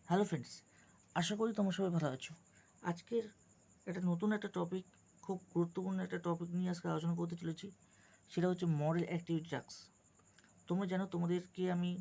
Hello friends, আশা করি তোমরা সবাই ভালো আছো। আজকের নতুন একটা টপিক, খুব গুরুত্বপূর্ণ একটা টপিক নিয়ে আজকে আলোচনা করতে চলেছি। সেটা হচ্ছে মডেল অ্যাক্টিভিটি টাস্ক। তোমরা জানো তোমাদেরকে আমি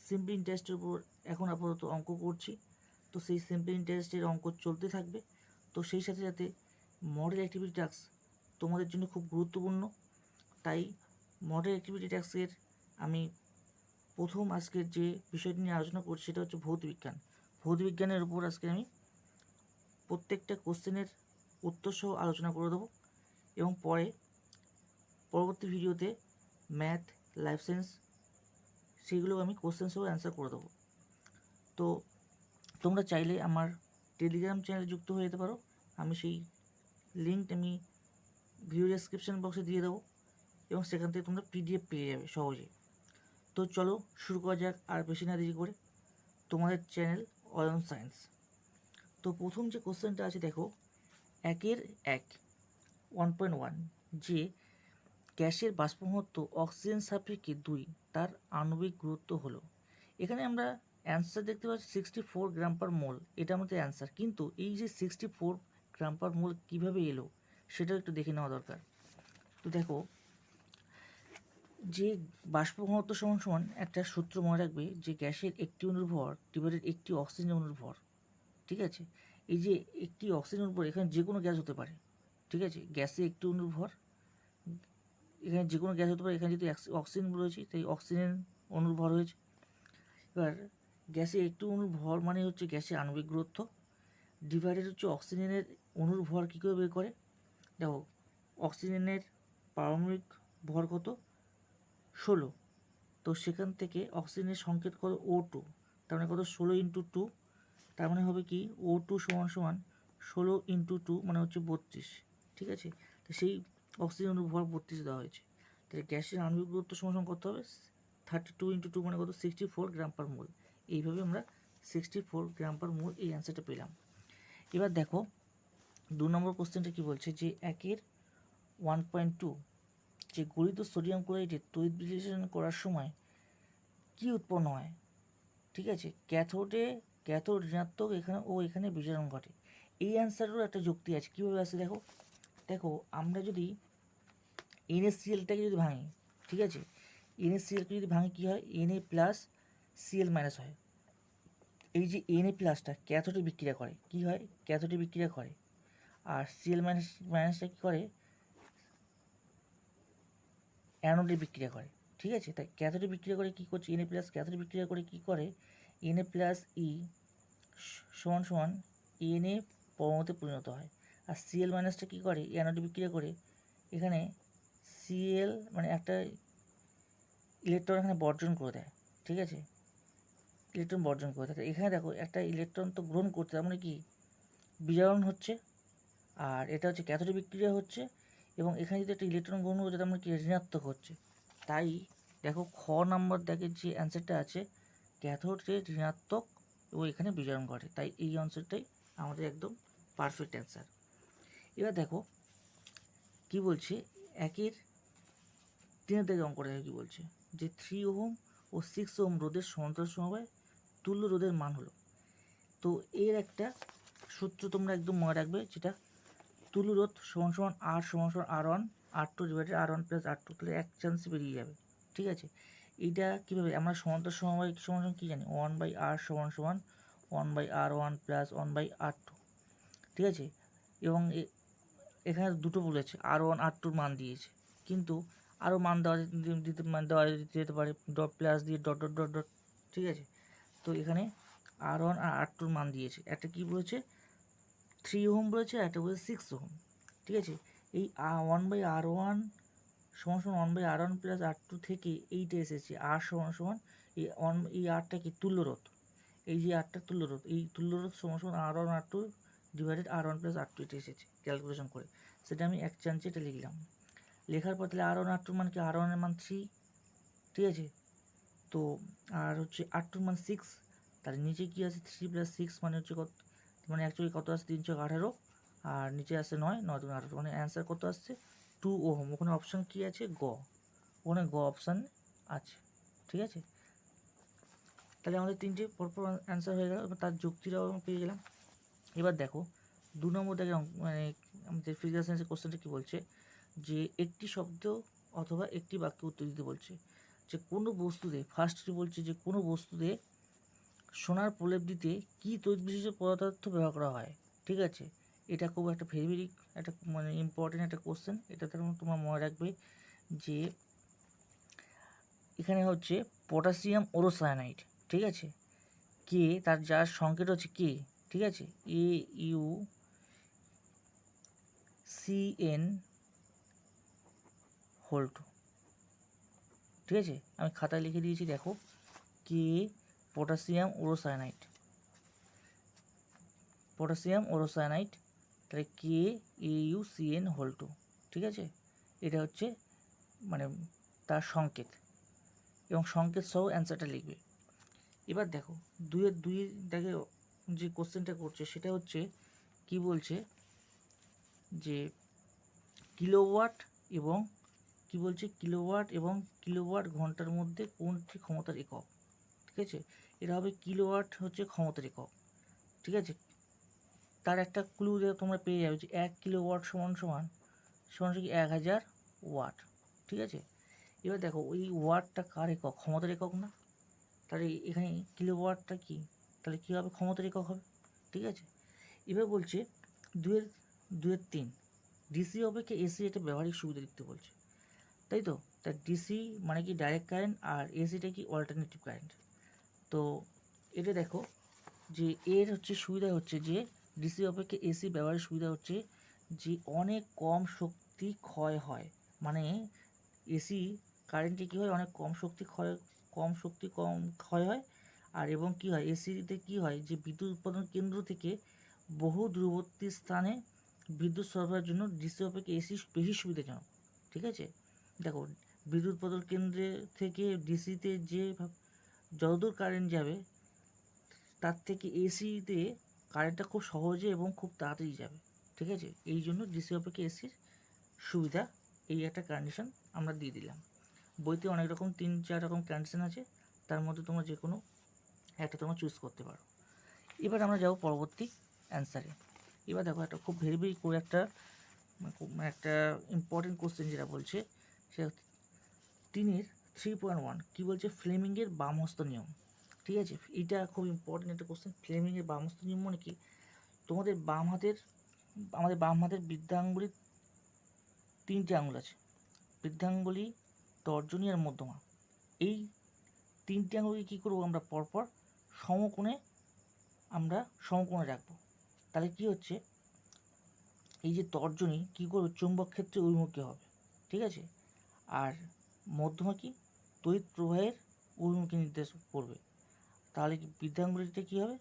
সিম্পল ইন্টারেস্টের উপর এখন আপাতত অঙ্ক করছি, তো সেই সিম্পল ইন্টারেস্টের অঙ্ক চলতে থাকবে। তো সেই সাথে সাথে মডেল অ্যাক্টিভিটি টাস্ক তোমাদের জন্য খুব গুরুত্বপূর্ণ। তাই মডেল অ্যাক্টিভিটি টাস্কের আমি প্রথম আজকের যে বিষয়টি নিয়ে আলোচনা করছি সেটা হচ্ছে ভৌতবিজ্ঞান। ভৌতবিজ্ঞানের উপর আজকে আমি প্রত্যেকটা কোশ্চেনের উত্তর সহ আলোচনা করে দেবো এবং পরবর্তী ভিডিওতে ম্যাথ, লাইফ সায়েন্স সেগুলো আমি কোশ্চেন সহ অ্যান্সার করে দেবো। তো তোমরা চাইলে আমার টেলিগ্রাম চ্যানেলে যুক্ত হয়ে যেতে পারো। আমি সেই লিঙ্ক আমি ভিডিও ডেসক্রিপশন বক্সে দিয়ে দেবো এবং সেখান থেকে তোমরা পিডিএফ পেয়ে যাবে সহজে। তো চলো শুরু করা যাক আর বেশি না দেরি করে। তোমাদের চ্যানেল অয়ন সায়েন্স। তো প্রথম যে কোশ্চেনটা আছে দেখো, 1.1 যে গ্যাসের বাষ্প ঘনত্ব অক্সিজেন সাপেক্ষে 2 তার আণবিক গুরুত্ব হলো। এখানে আমরা অ্যান্সার দেখতে পাচ্ছি 64 গ্রাম পার মোল, এটা আমাদের অ্যান্সার। কিন্তু এই যে 64 গ্রাম পার মোল কীভাবে এলো সেটাও একটু দেখে নেওয়া দরকার। তো দেখো, যে বাষ্প ঘনত্ব সমান সমান একটা সূত্র মনে রাখবে যে গ্যাসের একটি অণুর ভর ডিভাইডেড একটি অক্সিজেন অণুর ভর। ঠিক আছে, এই যে একটি অক্সিজেন অণুর ভর, এখানে যে কোনো গ্যাস হতে পারে। ঠিক আছে, গ্যাসে একটি অণুর ভর, এখানে যে কোনো গ্যাস হতে পারে। এখানে যেহেতু অক্সিজেন রয়েছে তাই অক্সিজেন অণুর ভর হয়েছে। এবার গ্যাসে একটি অণুর ভর মানে হচ্ছে গ্যাসের আণবিক গুরুত্ব, ডিভাইডেড হচ্ছে অক্সিজেনের অণুর ভর। কী করে বের করে দেখো, অক্সিজেনের পারমাণবিক ভর কত, 16। তো সেখান থেকে অক্সিজেনের সংকেত কত, O2। তার মানে কত, 16 ইন্টু 2। তার মানে হবে কি, O2 সমান সমান 16 ইন্টু 2 মানে হচ্ছে 32। ঠিক আছে, তো সেই অক্সিজেন অণুর ভর 32 দেওয়া হয়েছে। তাহলে গ্যাসের আণবিক গুরুত্ব সমান কত হবে, 32 ইন্টু 2 মানে কত, 64 গ্রাম পার মোল। এইভাবে আমরা 64 গ্রাম পার মোল এই অ্যান্সারটা পেলাম। এবার দেখো 2 নম্বর কোশ্চেনটা কী বলছে, যে 1.2 যে গলিত সোডিয়াম ক্লোরাইডের তড়িৎ বিশ্লেষণ করার সময় কি উৎপন্ন হয়। ঠিক আছে, ক্যাথোড ঋণাত্মক এখানে বিজারণ ঘটে। এই অ্যান্সারেরও একটা যুক্তি আছে। কীভাবে আসে দেখো, আমরা যদি NaClটাকে যদি ভাঙি, ঠিক আছে, NaClকে যদি ভাঙি কী হয়, Na প্লাস Cl মাইনাস হয়। এই যে Na প্লাসটা ক্যাথোডে বিক্রিয়া করে, কী হয়, ক্যাথোডে বিক্রিয়া করে। আর Cl মাইনাসটা কী করে, অ্যানোডে বিক্রিয়া করে। ঠিক আছে, তাই ক্যাথোডে বিক্রিয়া করে কী করছে, Na প্লাস ক্যাথোডে বিক্রিয়া করে কী করে, Na প্লাস E সমান সমান Na পরমাণুতে পরিণত হয়। আর Cl মাইনাসটা কী করে, অ্যানোডে বিক্রিয়া করে এখানে Cl মানে একটা ইলেকট্রন এখানে বর্জন করে দেয়। ঠিক আছে, ইলেকট্রন বর্জন করে দেয়। এখানে দেখো একটা ইলেকট্রন তো গ্রহণ করতে, তার মানে কি, বিজারণ হচ্ছে। আর এটা হচ্ছে ক্যাথোডে বিক্রিয়া হচ্ছে, এবং এখানে যদি একটা ইলেকট্রন গ্রহণ করছে তার মানে কি, ঋণাত্মক হচ্ছে। তাই দেখো খ নাম্বার দেখে যে অ্যান্সারটা আছে, ক্যাথোডে ঋণাত্মক এবং এখানে বিজারণ ঘটে। তাই এই অ্যান্সারটাই আমাদের একদম পারফেক্ট অ্যান্সার। এবার দেখো কি বলছে, 1.3 থেকে অঙ্কটা কী বলছে, যে 3 ওহম ও 6 ওহম রোধের সমান্তরাল সমবায় তুল্য রোধের মান হলো। তো এর একটা সূত্র তোমরা একদম মনে রাখবে, যেটা তুল্য রোধ সমান সমান R1 R2 divided R1 plus R2, তাহলে এক চান্সে বেরিয়ে যাবে। ঠিক আছে, এইটা কীভাবে আমরা সমান্তরাল সমবায় সমান কী জানি, 1/R সমান সমান 1/R1 প্লাস 1/R2। ঠিক আছে, এবং এখানে দুটো বলেছে, R1 R2 মান দিয়েছে, কিন্তু আরও মান দেওয়া যেতে পারে, ডট প্লাস দিয়ে ডট ডট ডট ডট। ঠিক আছে, তো এখানে R1 আর R2 মান দিয়েছে। একটা কী বলেছে, 3 ওহম বলেছে, আর একটা বলেছে 6 ওহম। ঠিক আছে, এই 1/R1 সমান সমান 1/R1 প্লাস R2 থেকে এইটা এসেছে R সমান সমান এই আরটা কি, তুল্যরোধ। এই যে আরটা তুল্যরোধ, এই তুল্যরোধ সমান সমান R1 R2 divided R1 plus R2, এটা এসেছে ক্যালকুলেশন করে। সেটা আমি এক চান্সে এটা লিখলাম। লেখার পর তাহলে R1 R2 মান কি, R1 এর মান 3। ঠিক আছে, তো আর হচ্ছে R2 মান 6, তার নিচে কি আছে, 3 প্লাস 6 মানে হচ্ছে কত, মানে অ্যাকচুয়ালি কত আসছে, 318, আর নিচে আসছে 9 9 18, মানে অ্যান্সার কত আসছে, 2 ওহম। ওখানে অপশান কী আছে, ওখানে অপশান আছে। ঠিক আছে, তাহলে আমাদের তিনটে পরপর অ্যান্সার হয়ে গেল, এবার তার যুক্তিটাও পেয়ে গেলাম। এবার দেখো 2 নম্বর দেখে মানে আমাদের ফিজিক্যাল সায়েন্সের কোশ্চেনটা কী বলছে, যে একটি শব্দ অথবা একটি বাক্য উত্তর দিতে বলছে, যে কোনো বস্তুতে ফার্স্টে বলছে যে কোনো বস্তুতে সোনার প্রলেপ দিতে কী তড়িৎ বিশিষ্ট পদার্থ ব্যবহার করা হয়। ঠিক আছে, এটা খুব একটা ভেরি একটা মানে ইম্পর্টেন্ট একটা কোশ্চেন। এটা তোমার মনে রাখবে যে এখানে হচ্ছে পটাশিয়াম ওরোসায়ানাইড। ঠিক আছে, কে তার যার সংকেত হচ্ছে কে। ঠিক আছে, AuCN হোল্ট। ঠিক আছে, আমি খাতায় লিখে দিয়েছি, দেখো কে পটাশিয়াম ওরোসায়ানাইড, পটাশিয়াম ওরোসায়ানাইড, তাহলে KAuCN হোল্ট। ঠিক আছে, এটা হচ্ছে মানে তার সংকেত, এবং সংকেত সহ অ্যান্সারটা লিখবে। এবার দেখো দুই দেখে যে কোশ্চেনটা করছে সেটা হচ্ছে কি বলছে, যে কিলোওয়াট এবং কি বলছে কিলোওয়াট এবং কিলোওয়াট ঘন্টার মধ্যে কোনটি ক্ষমতার একক। ঠিক আছে, এটা হবে কিলোওয়াট হচ্ছে ক্ষমতার একক। ঠিক আছে, তার একটা ক্লু দিয়ে তোমরা পেয়ে যাবে যে 1 কিলোওয়াট সমান সমান সমান কি 1000 ওয়াট। ঠিক আছে, এবার দেখো ওই ওয়াটটা কার একক, ক্ষমতার একক না, তাহলে এখানে কিলোওয়াটটা কি, তাহলে কী হবে, ক্ষমতার একক হবে। ঠিক আছে, এবার বলছে 2-3 ডিসি অপেক্ষা এসি এটা ব্যবহারিক সুবিধা লিখতে বলছে, তাই তো। তা ডিসি মানে কি ডাইরেক্ট কারেন্ট, আর এসিটা কি অল্টারনেটিভ কারেন্ট। তো এটা দেখো যে এর হচ্ছে সুবিধা হচ্ছে যে ডিসি অপেক্ষা এসি ব্যবহারের সুবিধা হচ্ছে যে অনেক কম শক্তি ক্ষয় হয়, মানে এসি কারেন্টে কী হয়, অনেক কম শক্তি ক্ষয় হয়। আর এবং কী হয়, এসিতে কী হয় যে বিদ্যুৎ উৎপাদন কেন্দ্র থেকে বহু দূরবর্তী স্থানে বিদ্যুৎ সরবরাহের জন্য ডিসি অপেক্ষা এসি বেশি সুবিধাজনক। ঠিক আছে, দেখো বিদ্যুৎ উৎপাদন কেন্দ্রে থেকে ডিসিতে যে যতদূর কারেন্ট যাবে তার থেকে এসিতে কারেন্টটা খুব সহজে এবং খুব তাড়াতাড়ি যাবে। ঠিক আছে, এই জন্য ডিসি অপেক্ষা এসির সুবিধা, এই একটা কন্ডিশন আমরা দিয়ে দিলাম। বইতে অনেক রকম 3-4 রকম কন্ডিশন আছে, তার মধ্যে তোমরা যে কোনো একটা তোমরা চুজ করতে পারো। এবার আমরা যাব পরবর্তী অ্যান্সারে। এবার দেখো একটা খুব ভেরি করে একটা ইম্পর্টেন্ট কোশ্চেন যেটা বলছে সে 3.1 কী বলছে, ফ্লেমিংয়ের বামহস্ত নিয়ম। ঠিক আছে, এটা খুব ইম্পর্টেন্ট একটা কোশ্চেন। ফ্লেমিংয়ের বামহস্ত নিয়ম মানে কি, আমাদের বাম হাতের বৃদ্ধাঙ্গুলির 3টে আঙুল আছে, বৃদ্ধাঙ্গুলি, তর্জনী আর মধ্যমা। এই 3টে আঙুলকে কী করবো, আমরা পরপর সমকোণে রাখবো। তাহলে কি হচ্ছে, এই যে তর্জনী কী করবে, চুম্বক ক্ষেত্রে অভিমুখী হবে। ঠিক আছে, আর মধ্যমা কি, তড়িৎ প্রবাহের অভিমুখী নির্দেশ করবে। তাহলে কি বৃদ্ধাঙ্গুলিটা কী হবে,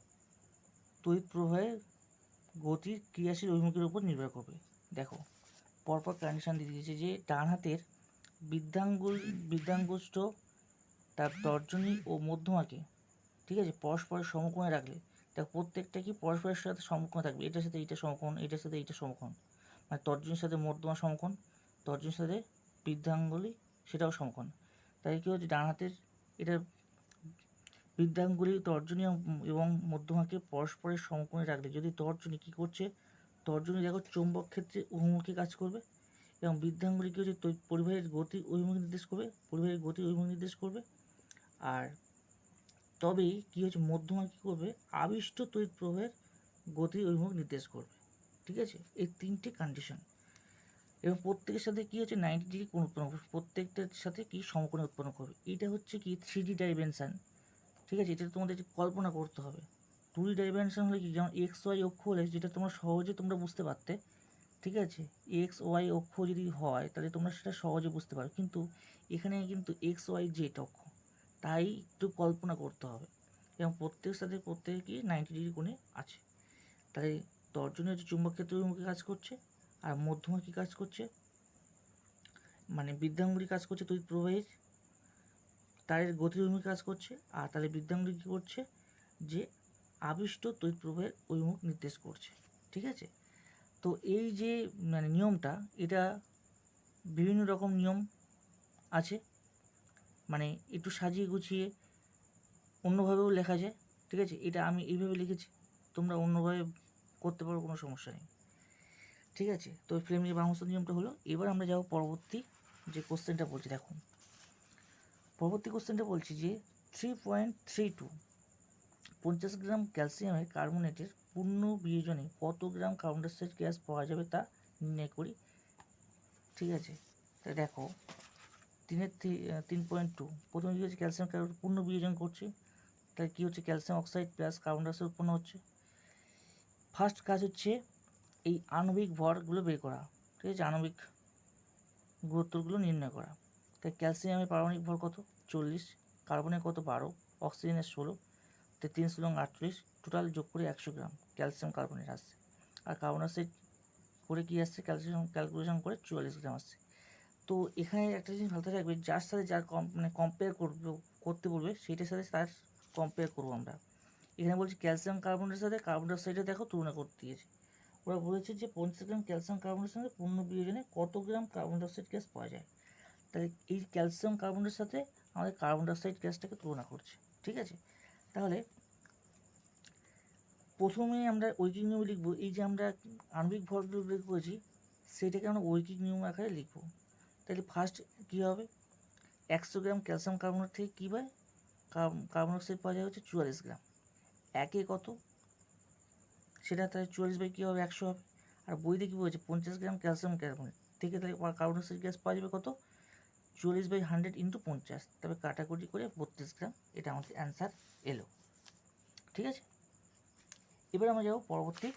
তড়িৎ প্রবাহের গতির ক্রিয়াশীল অভিমুখের উপর নির্ভর করবে। দেখো পরপর কন্ডিশন দিয়ে দিয়েছে যে ডান হাতের বৃদ্ধাঙ্গুষ্ঠ তার তর্জনী ও মধ্যমাকে, ঠিক আছে, পরস্পরের সমকোণে রাখলে দেখো প্রত্যেকটা কি পরস্পরের সাথে সমকোণে থাকবে, এটার সাথে এইটা সমকোণ, এটার সাথে এইটা সমকোণ, মানে তর্জনীর সাথে মধ্যমা সমকোণ, তর্জনীর সাথে বৃদ্ধাঙ্গুলি সেটাও সমকোণ। তাই কী হচ্ছে, ডান হাতের এটা বৃদ্ধাঙ্গুলি, তর্জনী এবং মধ্যমাকে পরস্পরের সমকোণে রাখলে যদি তর্জনী কী করছে, তর্জনী দেখো চৌম্বক ক্ষেত্রে অভিমুখী কাজ করবে, এবং বৃদ্ধাঙ্গুলি কী হচ্ছে, পরিবাহের গতি অভিমুখী নির্দেশ করবে। আর তবেই কী হচ্ছে, মধ্যমা কী করবে, আবিষ্ট তড়িৎ প্রবাহের গতির অভিমুখ নির্দেশ করবে। ঠিক আছে, এই 3টে কন্ডিশন, এবং প্রত্যেকের সাথে কী হচ্ছে 90 ডিগ্রি কোণ উৎপন্ন করবে, প্রত্যেকটার সাথে কি সমকোণে উৎপন্ন করবে। এটা হচ্ছে কি 3D ডাইমেনশান। ঠিক আছে, এটা তোমাদের কল্পনা করতে হবে। 2D ডাইমেনশন হলে কি, যেমন XY অক্ষ হলে যেটা তোমরা সহজে বুঝতে পারতে। ঠিক আছে, XY অক্ষ যদি হয় তাহলে তোমরা সেটা সহজে বুঝতে পারো, কিন্তু এখানে কিন্তু XYZ অক্ষ, তাই একটু কল্পনা করতে হবে। এবং প্রত্যেকের সাথে প্রত্যেকে কি 90 ডিগ্রি কোণে আছে। তাহলে তর্জনী হচ্ছে চুম্বক ক্ষেত্র অভিমুখে কাজ করছে, আর মধ্যমা কী কাজ করছে, মানে বৃদ্ধাঙ্গুলি কাজ করছে তড়িৎ প্রবাহের তারের গতির অভিমুখে কাজ করছে। আর তাহলে বৃদ্ধাঙ্গুলি কী করছে, যে আবিষ্ট তড়িৎ প্রবাহের অভিমুখ নির্দেশ করছে। ঠিক আছে, তো এই যে মানে নিয়মটা, এটা বিভিন্ন রকম নিয়ম আছে, মানে একটু সাজিয়ে গুছিয়ে অন্যভাবেও লেখা যায়, ঠিক আছে। এটা আমি এইভাবে লিখেছি, তোমরা অন্যভাবে করতে পারো, কোনো সমস্যা নেই, ঠিক আছে। তো ফ্লেমিঙ্গের বামহস্ত নিয়মটা হলো। এবার আমরা যাবো পরবর্তী যে কোশ্চেনটা বলছি। দেখুন পরবর্তী কোশ্চেনটা বলছি যে 3.32 50 গ্রাম ক্যালসিয়ামের কার্বনেটের পূর্ণ বিয়োজনে কত গ্রাম কার্বন ডাইঅক্সাইড গ্যাস পাওয়া যাবে তা নির্ণয় করি, ঠিক আছে। তা দেখো 3.2 প্রথমে কী হচ্ছে, ক্যালসিয়াম কার্বন পূর্ণ বিয়োজন করছি, তাহলে কী হচ্ছে, calcium oxide plus carbon dioxide উৎপন্ন হচ্ছে। ফার্স্ট কাজ হচ্ছে এই আণবিক ভরগুলো বের করা, ঠিক আছে, আণবিক গুরুত্বগুলো নির্ণয় করা। তাই ক্যালসিয়ামের পারমাণবিক ভর কত, 40, কার্বনের কত 12, অক্সিজেনের 16, তো 3 16 38, টোটাল যোগ করে 100 গ্রাম ক্যালসিয়াম কার্বনেট আসছে। আর কার্বন ডাইঅক্সাইড করে কী আসছে, ক্যালসিয়াম ক্যালকুলেশন করে 44 গ্রাম আসছে। তো এখানে একটা জিনিস ভালো রাখবে, যার সাথে যার কম্পেয়ার করতে বলবে সেইটার সাথে তার কম্পেয়ার করবো আমরা। এখানে বলছি ক্যালসিয়াম কার্বনের সাথে কার্বন ডাইঅক্সাইডে দেখো তুলনা করতে দিয়েছে। ওরা বলেছে যে 50 গ্রাম ক্যালসিয়াম কার্বনের সঙ্গে পূর্ণ বিয়োজনে কত গ্রাম কার্বন ডাইঅক্সাইড গ্যাস পাওয়া যায়। তাহলে এই ক্যালসিয়াম কার্বনের সাথে আমাদের কার্বন ডাইঅক্সাইড গ্যাসটাকে তুলনা করছে, ঠিক আছে। তাহলে প্রথমে আমরা ঐকিক নিয়ম লিখব, এই যে আমরা আণবিক ভরগুলো বের করেছি সেটাকে আমরা ঐকিক নিয়ম আকারে লিখব। তাহলে ফার্স্ট কী হবে, 100 গ্রাম ক্যালসিয়াম কার্বনেট থেকে কী পায়, কার্বন ডাইঅক্সাইড পাওয়া যায় হচ্ছে 44 গ্রাম। একে কত, সেটা তাহলে 44 বাই কী হবে, 100 হবে। আর বইতে কী বলেছে, 50 গ্রাম ক্যালসিয়াম কার্বনেট থেকে তাহলে কার্বন ডাইঅক্সাইড গ্যাস পাওয়া যাবে কত, 44 বাই 100 ইন্টু 50, তবে কাটাকুটি করে 32 গ্রাম। এটা আমাদের অ্যান্সার এলো, ঠিক আছে। এবার আমরা যাবো পরবর্তী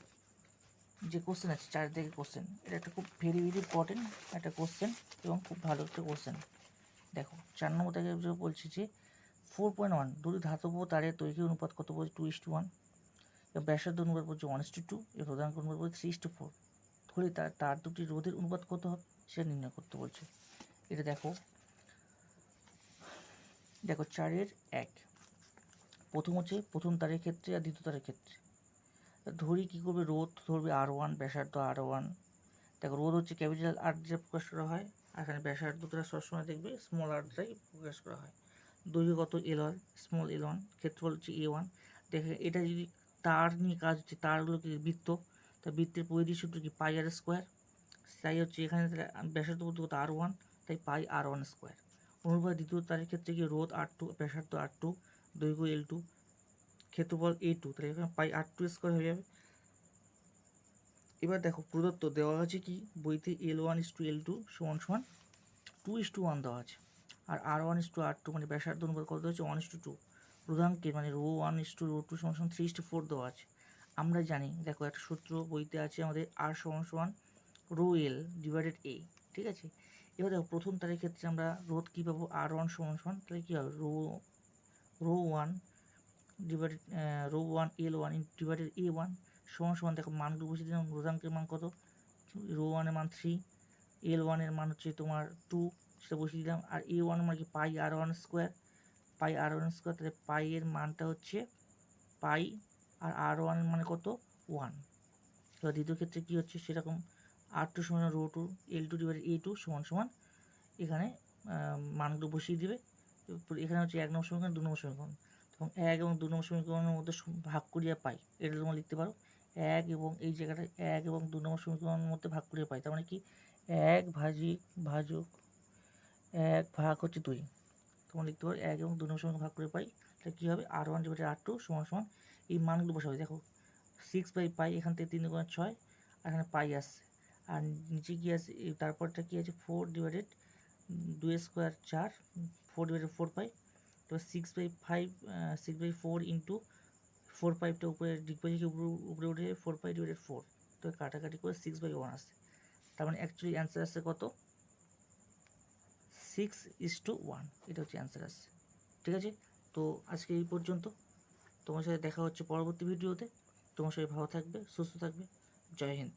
যে কোশ্চেন আছে, 4 দিকে কোশ্চেন। এটা একটা খুব ভেরি ভেরি ইম্পর্টেন্ট একটা কোশ্চেন এবং খুব ভালো একটা কোশ্চেন। দেখো 4 নম্বর থেকে বলছি যে 4.1 দুটি ধাতব তারের দৈর্ঘ্যের অনুপাত কত বলছে, 2:1, এবং ব্যাসার্ধ অনুপাত বলছে 1:2, এর রোধাঙ্ক অনুপাত বলছে 3:4। ধরে তার দুটি রোধের অনুপাত কত হবে সেটা নির্ণয় করতে বলছে। এটা দেখো 4-1 প্রথম হচ্ছে প্রথম তারের ক্ষেত্রে আর দ্বিতীয় তারের ক্ষেত্রে ধরি কী করবে, রোধ ধরবে R1, ব্যাসার্ধ R1। দেখো রোধ হচ্ছে ক্যাপিটাল আর দিয়ে প্রকাশ করা হয়, আর এখানে ব্যাসার্ধটা সবসময় দেখবে স্মল আর দ্বারাই প্রকাশ করা হয়। দৈর্ঘ্য কত L1, স্মল L1, ক্ষেত্রফল হচ্ছে A1। দেখে এটা যদি তার নিয়ে কাজ হচ্ছে, তারগুলো কি বৃত্ত, তা বৃত্তের পরিধি সূত্র কি πr², তাই হচ্ছে এখানে ব্যাসার্ধ বলতে কত R1, তাই πr1²। অনুরূপভাবে দ্বিতীয় তারের ক্ষেত্রে কি রোধ R2, ব্যাসার্ধ R2, দৈর্ঘ্য L2, ক্ষেত্রফল A2, তাহলে এখানে πr2² হয়ে যাবে। এবার দেখো প্রদত্ত দেওয়া আছে কি বইতে, L1:L2 = 2:1 দেওয়া আছে, আর R1:R2 মানে ব্যাসার্ধ অনুপাত কত হচ্ছে 1:2, রোধাঙ্কের মানে ρ1:ρ2 = 3:4 দেওয়া আছে। আমরা জানি দেখো একটা সূত্র বইতে আছে আমাদের, R = ρl / A, ঠিক আছে। এবার দেখো প্রথম তারের ক্ষেত্রে আমরা রোধ কী পাবো, R1 = তাহলে কী হবে, ρ1 L1 / A1 = দেখো মানগুলো বসে দিলাম। রোধাঙ্কের মান কত, ρ1 এর মান 3, L1 এর মান হচ্ছে তোমার 2, সেটা বসিয়ে দিলাম। আর A1 মানে কি πr1², তাহলে পাই এর মানটা হচ্ছে পাই, আর R1 এর মানে কত 1। এবার দ্বিতীয় ক্ষেত্রে কী হচ্ছে সেরকম, R2 = ρ2, L2 / A2 = এখানে মানগুলো বসিয়ে দিবে। এখানে হচ্ছে 1 নম্বর সমীকরণ, 2 নম্বর সমীকরণ, এবং 1 এবং 2 নম্বর সমীকরণের মধ্যে ভাগ করিয়া পাই, এটা তোমরা লিখতে পারো। 1 এবং এই জায়গাটায় 1 এবং 2 নম্বর সমীকরণের মধ্যে ভাগ করিয়া পাই, তার মানে কি 1 ভাজক 1 ভাগ হচ্ছে 2, তোমরা লিখতে পারো 1 এবং 2 নম্বর সমীকরণ ভাগ করে পাই। তাহলে কী হবে, R1 / R2 = এই মানগুলো বসাবে। দেখো 6/π, এখান থেকে 3 × 6, আর এখানে পাই আসছে, আর নিচে কী আছে, তারপরটা কী আছে 4 / 2² 4, 4/4π। তবে 6/4 ইন্টু 4/5টা উপরে ডিগবাজিকে উপরে উঠে 4π/4, তো কাটাকাটি করে 6/1 আসছে। তার মানে অ্যাকচুয়ালি অ্যান্সার আসছে কত, 6:1, এটা হচ্ছে অ্যান্সার আসছে, ঠিক আছে। তো আজকে এই পর্যন্ত, তোমার সাথে দেখা হচ্ছে পরবর্তী ভিডিওতে। তোমার সবাই ভালো থাকবে, সুস্থ থাকবে, জয় হিন্দ।